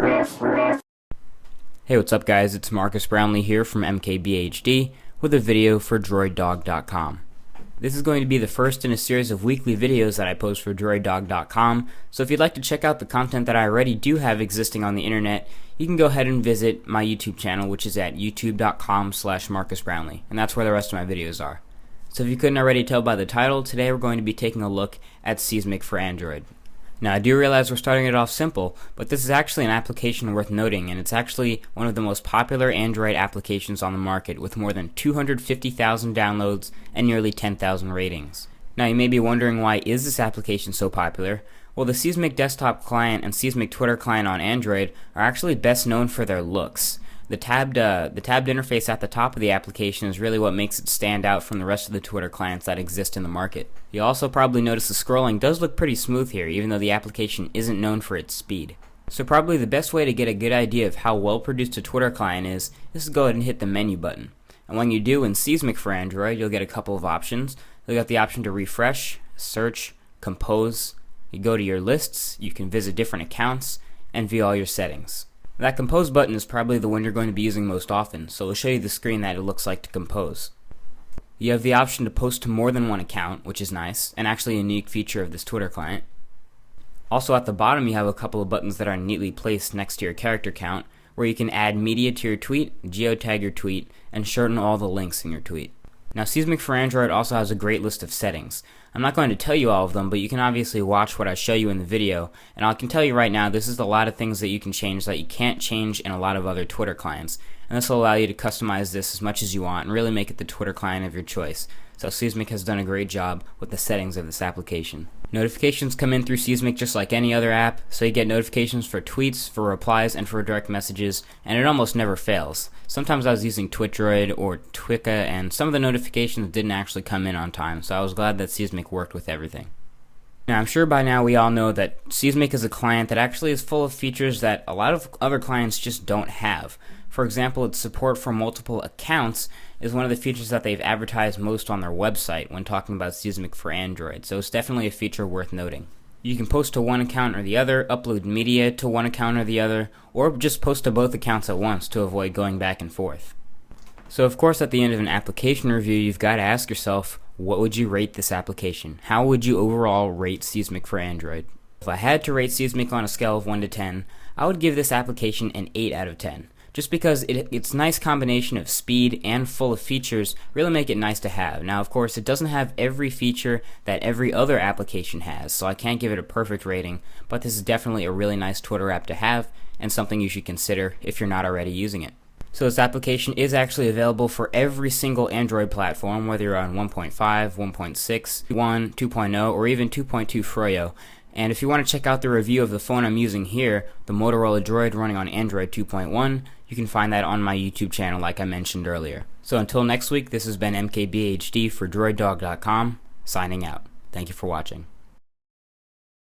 Hey, what's up guys, it's Marcus Brownlee here from MKBHD with a video for DroidDog.com. This is going to be the first in a series of weekly videos that I post for DroidDog.com, so if you'd like to check out the content that I already do have existing on the internet, you can go ahead and visit my YouTube channel, which is at youtube.com/MarcusBrownlee, and that's where the rest of my videos are. So if you couldn't already tell by the title, today we're going to be taking a look at Seesmic for Android. Now I do realize we're starting it off simple, but this is actually an application worth noting, and it's actually one of the most popular Android applications on the market with more than 250,000 downloads and nearly 10,000 ratings. Now you may be wondering, why is this application so popular? Well, the Seesmic desktop client and Seesmic Twitter client on Android are actually best known for their looks. The tabbed interface at the top of the application is really what makes it stand out from the rest of the Twitter clients that exist in the market. You'll also probably notice the scrolling does look pretty smooth here, even though the application isn't known for its speed. So probably the best way to get a good idea of how well produced a Twitter client is to go ahead and hit the menu button. And when you do in Seesmic for Android, you'll get a couple of options. You'll get the option to refresh, search, compose. You go to your lists, you can visit different accounts, and view all your settings. That compose button is probably the one you're going to be using most often, so we'll show you the screen that it looks like to compose. You have the option to post to more than one account, which is nice, and actually a unique feature of this Twitter client. Also at the bottom you have a couple of buttons that are neatly placed next to your character count, where you can add media to your tweet, geotag your tweet, and shorten all the links in your tweet. Now Seesmic for Android also has a great list of settings. I'm not going to tell you all of them, but you can obviously watch what I show you in the video, and I can tell you right now, this is a lot of things that you can change that you can't change in a lot of other Twitter clients, and this will allow you to customize this as much as you want and really make it the Twitter client of your choice. So Seesmic has done a great job with the settings of this application. Notifications come in through Seesmic just like any other app, so you get notifications for tweets, for replies, and for direct messages, and it almost never fails. Sometimes I was using TwitDroid or Twika, and some of the notifications didn't actually come in on time, so I was glad that Seesmic worked with everything. Now I'm sure by now we all know that Seesmic is a client that actually is full of features that a lot of other clients just don't have. For example, its support for multiple accounts is one of the features that they've advertised most on their website when talking about Seesmic for Android, so it's definitely a feature worth noting. You can post to one account or the other, upload media to one account or the other, or just post to both accounts at once to avoid going back and forth. So of course at the end of an application review you've got to ask yourself, what would you rate this application? How would you overall rate Seesmic for Android? If I had to rate Seesmic on a scale of 1 to 10, I would give this application an 8 out of 10. Just because its nice combination of speed and full of features really make it nice to have. Now of course it doesn't have every feature that every other application has, so I can't give it a perfect rating, but this is definitely a really nice Twitter app to have and something you should consider if you're not already using it. So this application is actually available for every single Android platform, whether you're on 1.5, 1.6, 1, 2.0, or even 2.2 Froyo. And if you want to check out the review of the phone I'm using here, the Motorola Droid running on Android 2.1, you can find that on my YouTube channel like I mentioned earlier. So until next week, this has been MKBHD for DroidDog.com, signing out. Thank you for watching.